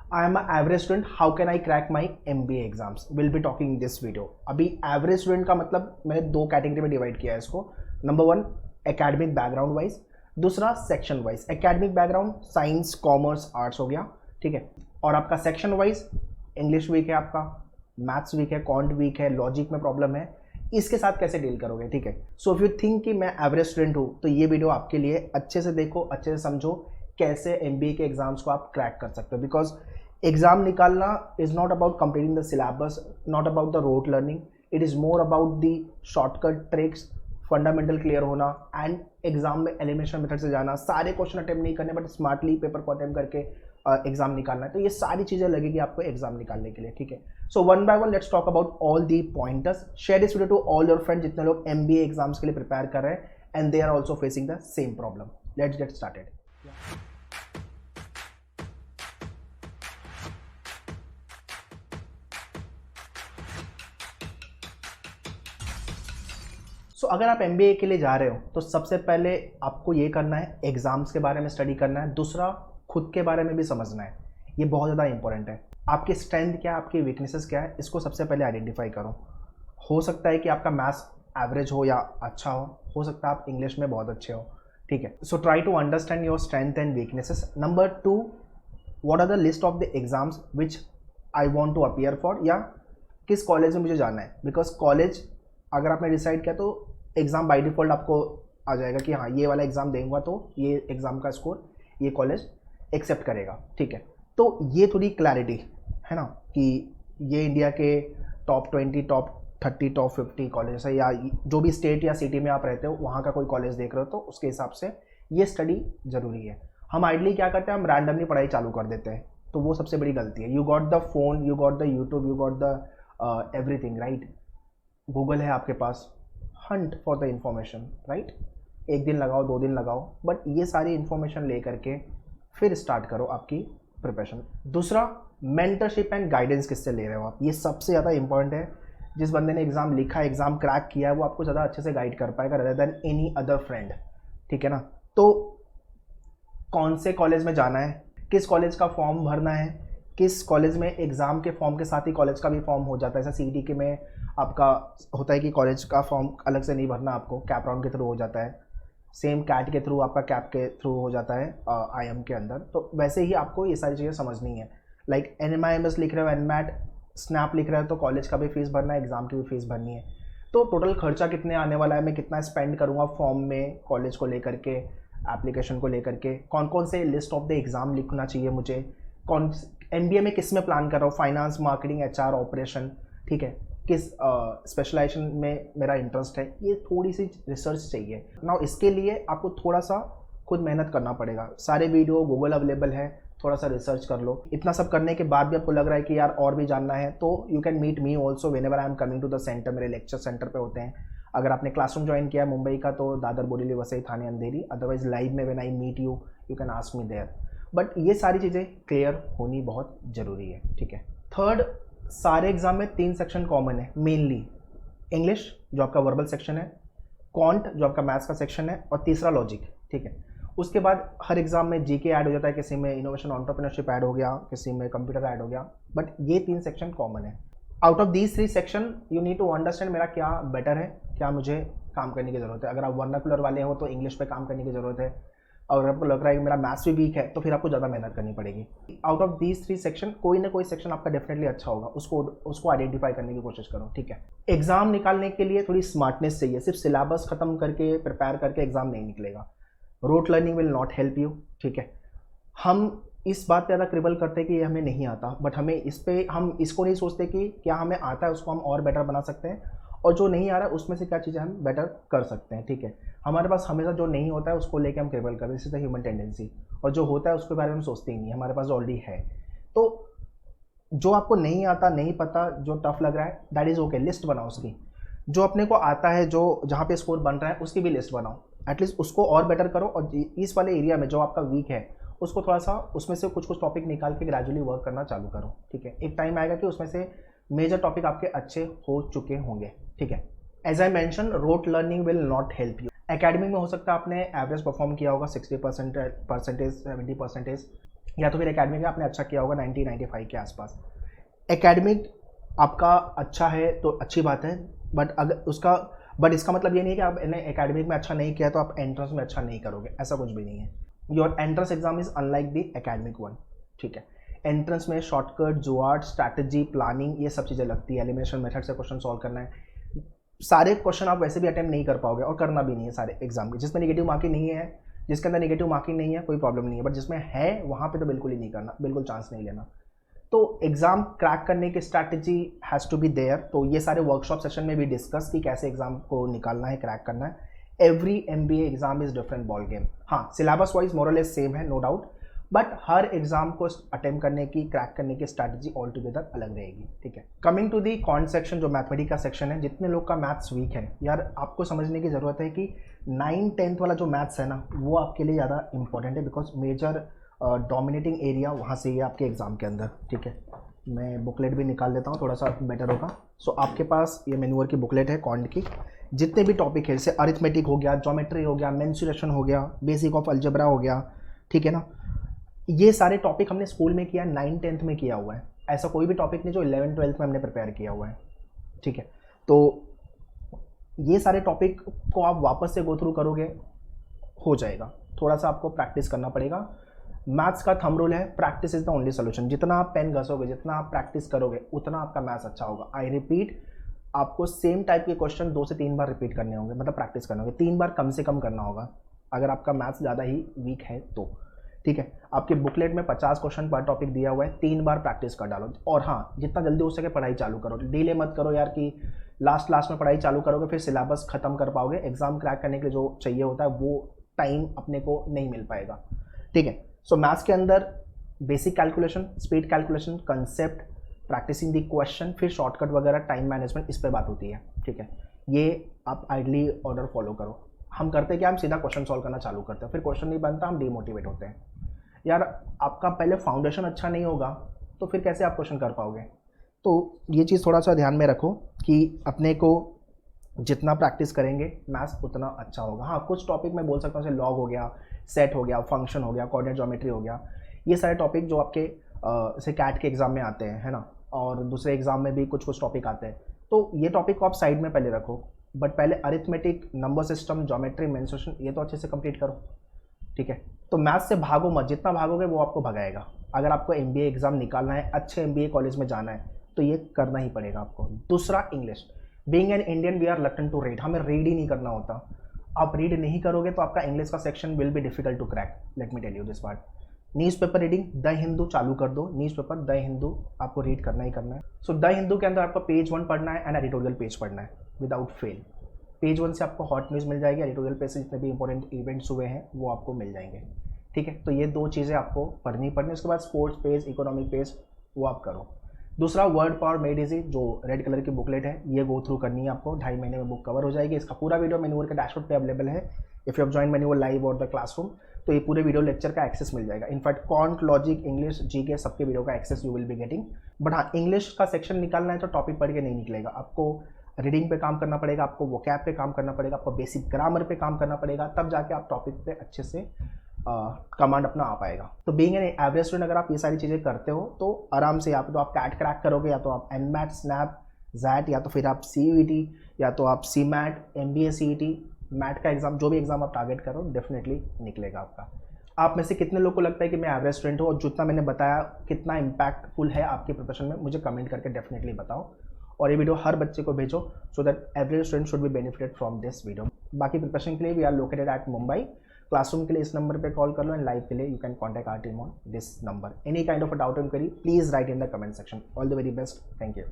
I am average student, how can I crack my MBA exams, will be talking in this video. अभी average student का मतलब मैंने दो category में divide किया है इसको। Number one academic background wise, दूसरा section wise. Academic background science commerce arts हो गया, ठीक है। और आपका सेक्शन वाइज इंग्लिश वीक है, आपका मैथ्स वीक है, कॉन्ट वीक है, लॉजिक में प्रॉब्लम है, इसके साथ कैसे डील करोगे, ठीक है। सो इफ यू थिंक कि मैं एवरेज स्टूडेंट हूँ तो ये वीडियो आपके लिए, अच्छे से देखो, अच्छे से समझो कैसे MBA के एग्जाम्स को आप क्रैक कर सकते हो। बिकॉज एग्जाम निकालना is not about completing the syllabus, not about the rote learning, it is more about the shortcut tricks, fundamental clear होना एंड एग्जाम में एलिमिनेशन मेथड से जाना, सारे क्वेश्चन अटेम्प्ट नहीं करने बट स्मार्टली पेपर को attempt करके एग्जाम निकालना है। तो ये सारी चीज़ें लगेगी आपको एग्जाम निकालने के लिए, ठीक है। So one by one let's talk about all the pointers. Share this video to all your friends जितने लोग MBA एग्जाम्स के लिए प्रिपेयर कर रहे हैं and they are also facing the same problem. Let's get started. So अगर आप MBA के लिए जा रहे हो तो सबसे पहले आपको ये करना है, एग्जाम्स के बारे में स्टडी करना है। दूसरा, खुद के बारे में भी समझना है, ये बहुत ज़्यादा इंपॉर्टेंट है। आपकी स्ट्रेंथ क्या है, आपकी वीकनेसेस क्या है, इसको सबसे पहले आइडेंटिफाई करो। हो सकता है कि आपका मैथ्स एवरेज हो या अच्छा हो सकता है आप इंग्लिश में बहुत अच्छे हो, ठीक है। So try to understand your strength and weaknesses. Number two, what are the list of the exams which I want to appear for, या किस कॉलेज में मुझे जाना है। बिकॉज कॉलेज अगर आपने डिसाइड किया तो एग्ज़ाम बाय डिफ़ॉल्ट आपको आ जाएगा कि हाँ ये वाला एग्ज़ाम देंगे तो ये एग्ज़ाम का स्कोर ये कॉलेज एक्सेप्ट करेगा, ठीक है। तो ये थोड़ी क्लैरिटी है ना कि ये इंडिया के टॉप 20, टॉप 30, टॉप 50 कॉलेज है, या जो भी स्टेट या सिटी में आप रहते हो वहाँ का कोई कॉलेज देख रहे हो तो उसके हिसाब से ये स्टडी ज़रूरी है। हम आइडली क्या करते हैं, हम रैंडमली पढ़ाई चालू कर देते हैं, तो वो सबसे बड़ी गलती है। You got the phone, you got the YouTube, you got the everything, right. Google है आपके पास, hunt for the information, right. एक दिन लगाओ, 2 दिन लगाओ, बट ये सारी इन्फॉर्मेशन ले करके फिर स्टार्ट करो आपकी प्रिपरेशन। दूसरा, मेंटरशिप एंड गाइडेंस किससे ले रहे हो आप, ये सबसे ज़्यादा इंपॉर्टेंट है। जिस बंदे ने एग्ज़ाम लिखा है, एग्ज़ाम क्रैक किया है, वो आपको ज़्यादा अच्छे से गाइड कर पाएगा rather than any other friend, ठीक है ना। तो कौन से कॉलेज में जाना है, किस कॉलेज का फॉर्म भरना है, किस कॉलेज में एग्ज़ाम के फॉर्म के साथ ही कॉलेज का भी फॉर्म हो जाता है। ऐसा CET के में आपका होता है कि कॉलेज का फॉर्म अलग से नहीं भरना, आपको कैप राउंड के थ्रू हो जाता है, सेम कैट के थ्रू आपका कैप के थ्रू हो जाता है IM के अंदर। तो वैसे ही आपको ये सारी चीज़ें समझनी है। लाइक NMIMS लिख रहे हो, NMAT स्नैप लिख रहे हो तो कॉलेज का भी फीस भरना है, एग्ज़ाम की भी फीस भरनी है। तो टोटल खर्चा कितने आने वाला है, मैं कितना स्पेंड करूँगा फॉर्म में, कॉलेज को लेकर के, एप्लीकेशन को लेकर के, कौन कौन से लिस्ट ऑफ द एग्ज़ाम लिखना चाहिए मुझे, कौन MBA में किस में प्लान कर रहा हूँ, फाइनेंस, मार्केटिंग, HR, ऑपरेशन, ठीक है, किस स्पेशलाइजेशन में मेरा इंटरेस्ट है, ये थोड़ी सी रिसर्च चाहिए ना। इसके लिए आपको थोड़ा सा खुद मेहनत करना पड़ेगा। सारे वीडियो गूगल अवेलेबल है, थोड़ा सा रिसर्च कर लो। इतना सब करने के बाद भी आपको लग रहा है कि यार और भी जानना है, तो you can meet me also whenever I am coming to the centre. मेरे लेक्चर सेंटर पे होते हैं। अगर आपने क्लासरूम ज्वाइन किया है मुंबई का तो दादर, बोरीवली, वसई, थाने, अंधेरी। अदरवाइज लाइव में when I meet you, you can ask me there. But ये सारी चीज़ें क्लियर होनी बहुत ज़रूरी है, ठीक है। थर्ड, सारे एग्जाम में 3 सेक्शन कॉमन है मेनली। इंग्लिश जो आपका वर्बल सेक्शन है, कॉन्ट जो आपका मैथ्स का सेक्शन है, और तीसरा लॉजिक, ठीक है। उसके बाद हर एग्जाम में GK ऐड हो जाता है, किसी में इनोवेशन एंटरप्रेन्योरशिप ऐड हो गया, किसी में कंप्यूटर ऐड हो गया, बट ये 3 सेक्शन कॉमन है। Out of these 3 section you need to understand मेरा क्या बेटर है, क्या मुझे काम करने की ज़रूरत है। अगर आप वर्नाकुलर वाले हो तो इंग्लिश पे काम करने की ज़रूरत है, और आपको लग रहा है कि मेरा मैथ्स भी वीक है तो फिर आपको ज़्यादा मेहनत करनी पड़ेगी। आउट ऑफ दीज 3 सेक्शन कोई ना कोई सेक्शन आपका डेफिनेटली अच्छा होगा, उसको आइडेंटिफाई करने की कोशिश करो, ठीक है। एग्जाम निकालने के लिए थोड़ी स्मार्टनेस चाहिए, सिर्फ सिलेबस खत्म करके प्रिपेयर करके एग्जाम नहीं निकलेगा। Road learning will not help you, ठीक है। हम इस बात पे ज़्यादा क्रिबल करते हैं कि ये हमें नहीं आता, बट हम इसको नहीं सोचते कि क्या हमें आता है, उसको हम और बेटर बना सकते हैं, और जो नहीं आ रहा है उसमें से क्या चीज़ें हम बेटर कर सकते हैं, ठीक है। हमारे पास हमेशा जो नहीं होता है उसको लेके हम क्रिबल करते हैं, this is the human tendency, और जो होता है उसके बारे में हम सोचते ही नहीं, हमारे पास ऑलरेडी है। तो जो आपको नहीं आता, नहीं पता, जो टफ लग रहा है, दैट इज़ ओके, लिस्ट बनाओ उसकी। जो अपने को आता है, जो जहाँ पे स्कोर बन रहा है उसकी भी लिस्ट बनाओ, एटलीस्ट उसको और बेटर करो। और इस वाले एरिया में जो आपका वीक है उसको थोड़ा सा उसमें से कुछ कुछ टॉपिक निकाल के ग्रेजुअली वर्क करना चालू करो, ठीक है। एक टाइम आएगा कि उसमें से मेजर टॉपिक आपके अच्छे हो चुके होंगे, ठीक है। As I mention, rote learning will not help you. Academy में हो सकता है आपने एवरेज परफॉर्म किया होगा 60% 70%, या तो फिर एकेडमिक में आपने अच्छा किया होगा 90-95 के आसपास। एकेडमिक आपका अच्छा है तो अच्छी बात है, बट इसका मतलब ये नहीं है कि आपने एकेडमिक में अच्छा नहीं किया तो आप एंट्रेंस में अच्छा नहीं करोगे, ऐसा कुछ भी नहीं है। Your entrance exam is unlike the academic one, ठीक है। एंट्रेंस में शॉर्टकट, जुआर्ट, स्ट्रैटेजी, प्लानिंग, ये सब चीज़ें लगती है। एलिमिनेशन मेथड से क्वेश्चन सॉल्व करना है। सारे क्वेश्चन आप वैसे भी अटेम्प्ट नहीं कर पाओगे और करना भी नहीं है सारे एग्जाम के। जिसमें नेगेटिव मार्किंग नहीं है, जिसके अंदर नेगेटिव मार्किंग नहीं है, कोई प्रॉब्लम नहीं है, बट जिसमें है वहाँ पे तो बिल्कुल ही नहीं करना, बिल्कुल चांस नहीं लेना। तो एग्जाम क्रैक करने की strategy has to be there. तो ये सारे वर्कशॉप सेशन में भी डिस्कस कि कैसे एग्जाम को निकालना है, क्रैक करना है। Every MBA exam is different ball game. हाँ, सिलेबस वाइज मोरलेस सेम है, नो डाउट, बट हर एग्जाम को अटेम्प्ट करने की, क्रैक करने की स्ट्रैटेजी ऑल टुगेदर अलग रहेगी, ठीक है। Coming to the quant section, जो मैथमेटिक्स का सेक्शन है, जितने लोग का मैथ्स वीक है यार, आपको समझने की ज़रूरत है कि 9-10th वाला जो मैथ्स है ना, वो आपके लिए ज़्यादा इंपॉर्टेंट है, बिकॉज मेजर डोमिनेटिंग एरिया वहाँ से ही है आपके एग्जाम के अंदर, ठीक है। मैं बुकलेट भी निकाल देता हूँ, थोड़ा सा बेटर होगा। सो आपके पास ये मैन्यूअर की बुकलेट है कॉन्ट की। जितने भी टॉपिक है, जैसे अरिथमेटिक हो गया, ज्योमेट्री हो गया, मेंसुरेशन हो गया, बेसिक ऑफ अलजेब्रा हो गया, ठीक है ना, ये सारे टॉपिक हमने स्कूल में किया, 9-10th में किया हुआ है। ऐसा कोई भी टॉपिक नहीं जो 11th-12th में हमने प्रिपेयर किया हुआ है, ठीक है। तो ये सारे टॉपिक को आप वापस से गो थ्रू करोगे, हो जाएगा। थोड़ा सा आपको प्रैक्टिस करना पड़ेगा। मैथ्स का थंब रूल है, practice is the only solution. जितना आप पेन घसोगे, जितना आप प्रैक्टिस करोगे, उतना आपका मैथ्स अच्छा होगा। आई रिपीट, आपको सेम टाइप के क्वेश्चन 2 से 3 बार रिपीट करने होंगे, मतलब प्रैक्टिस करने होंगे। 3 बार कम से कम करना होगा अगर आपका मैथ्स ज़्यादा ही वीक है तो, ठीक है। आपके बुकलेट में 50 क्वेश्चन पर टॉपिक दिया हुआ है, 3 बार प्रैक्टिस कर डालो। और हाँ, जितना जल्दी हो सके पढ़ाई चालू करो, डिले मत करो यार कि लास्ट में पढ़ाई चालू करोगे फिर सिलेबस खत्म कर पाओगे। एग्जाम क्रैक करने के लिए जो चाहिए होता है वो टाइम अपने को नहीं मिल पाएगा, ठीक है। सो मैथ्स के अंदर basic calculation, speed calculation, concept, practicing the question, फिर शॉर्टकट वगैरह, टाइम मैनेजमेंट, इस पे बात होती है, ठीक है। ये आप आइडली ऑर्डर फॉलो करो। हम करते क्या, हम सीधा क्वेश्चन सॉल्व करना चालू करते हैं, फिर क्वेश्चन नहीं बनता, हम डिमोटिवेट होते हैं। यार आपका पहले फाउंडेशन अच्छा नहीं होगा तो फिर कैसे आप क्वेश्चन कर पाओगे। तो ये चीज़ थोड़ा सा ध्यान में रखो कि अपने को जितना प्रैक्टिस करेंगे मैथ्स उतना अच्छा होगा। हाँ, कुछ टॉपिक मैं बोल सकता हूँ, जैसे लॉग हो गया, सेट हो गया, फंक्शन हो गया, कोऑर्डिनेट ज्योमेट्री हो गया, ये सारे टॉपिक जो आपके जैसे कैट के एग्जाम में आते हैं, है ना, और दूसरे एग्जाम में भी कुछ टॉपिक आते हैं। तो ये टॉपिक को आप साइड में पहले रखो, बट पहले arithmetic, number system, geometry, mensuration, ये तो अच्छे से कंप्लीट करो, ठीक है। तो मैथ्स से भागो मत, जितना भागोगे वो आपको भगाएगा। अगर आपको MBA एग्जाम निकालना है, अच्छे MBA कॉलेज में जाना है, तो ये करना ही पड़ेगा आपको। दूसरा, English. Being an Indian we are reluctant to read, हमें रीड ही नहीं करना होता। आप रीड नहीं करोगे तो आपका इंग्लिश का section will be difficult to crack, let me tell you this part. Newspaper reading, the Hindu चालू कर दो। न्यूज़पेपर द हिंदू आपको रीड करना ही करना है। सो द हिंदू के अंदर आपको पेज 1 पढ़ना है एंड एडिटोरियल पेज पढ़ना है विदाउट फेल। पेज 1 से आपको हॉट न्यूज़ मिल जाएगी, एडिटोरियल पेज से जितने भी इंपॉर्टेंट इवेंट्स हुए हैं वो आपको मिल जाएंगे, ठीक है। तो ये 2 चीज़ें आपको पढ़नी पड़नी। उसके बाद स्पोर्ट्स पेज, इकोनॉमिक पेज, वो आप करो। दूसरा, वर्ड पावर मेड इजी, जो रेड कलर की बुकलेट है, ये गो थ्रू करनी है आपको। 2.5 महीने में बुक कवर हो जाएगी। इसका पूरा वीडियो मैन्यूअर के डैशबोर्ड पे अवेलेबल है। इफ़ यू हैव जॉइन मैन्यूअर लाइव और द क्लासरूम, तो ये पूरे वीडियो लेक्चर का एक्सेस मिल जाएगा। In fact quant, logic, English, GK, सबके वीडियो का access you will be getting. But हाँ, इंग्लिश का सेक्शन निकालना है तो टॉपिक पढ़ के नहीं निकलेगा। आपको रीडिंग पे काम करना पड़ेगा, आपको वोकैब पे काम करना पड़ेगा, आपको बेसिक ग्रामर पे काम करना पड़ेगा, तब जाके आप टॉपिक पे अच्छे से कमांड अपना आ पाएगा। तो बीइंग एन एवरेज स्टूडेंट अगर आप ये सारी चीज़ें करते हो तो आराम से, या तो आप कैट क्रैक करोगे, या तो आप एनमैट, स्नैप, जैट, या तो फिर आप CUET, या तो आप CMAT, MBA CET, मैट का एग्जाम, जो भी एग्जाम आप टारगेट करो डेफिनेटली निकलेगा आपका। आप में से कितने लोग को लगता है कि मैं एवरेज स्टूडेंट हूँ, और जितना मैंने बताया कितना इम्पैक्टफुल है आपके प्रिपरेशन में, मुझे कमेंट करके डेफिनेटली बताओ। और ये वीडियो हर बच्चे को भेजो so that average student should be benefited from this video. बाकी प्रिपरेशन के लिए we are located at Mumbai. Classroom के लिए इस नंबर पे कॉल कर लो, एंड लाइव के लिए you can contact our team on this number. Any kind of a doubt and query please write in the comment section. All the very best, thank you.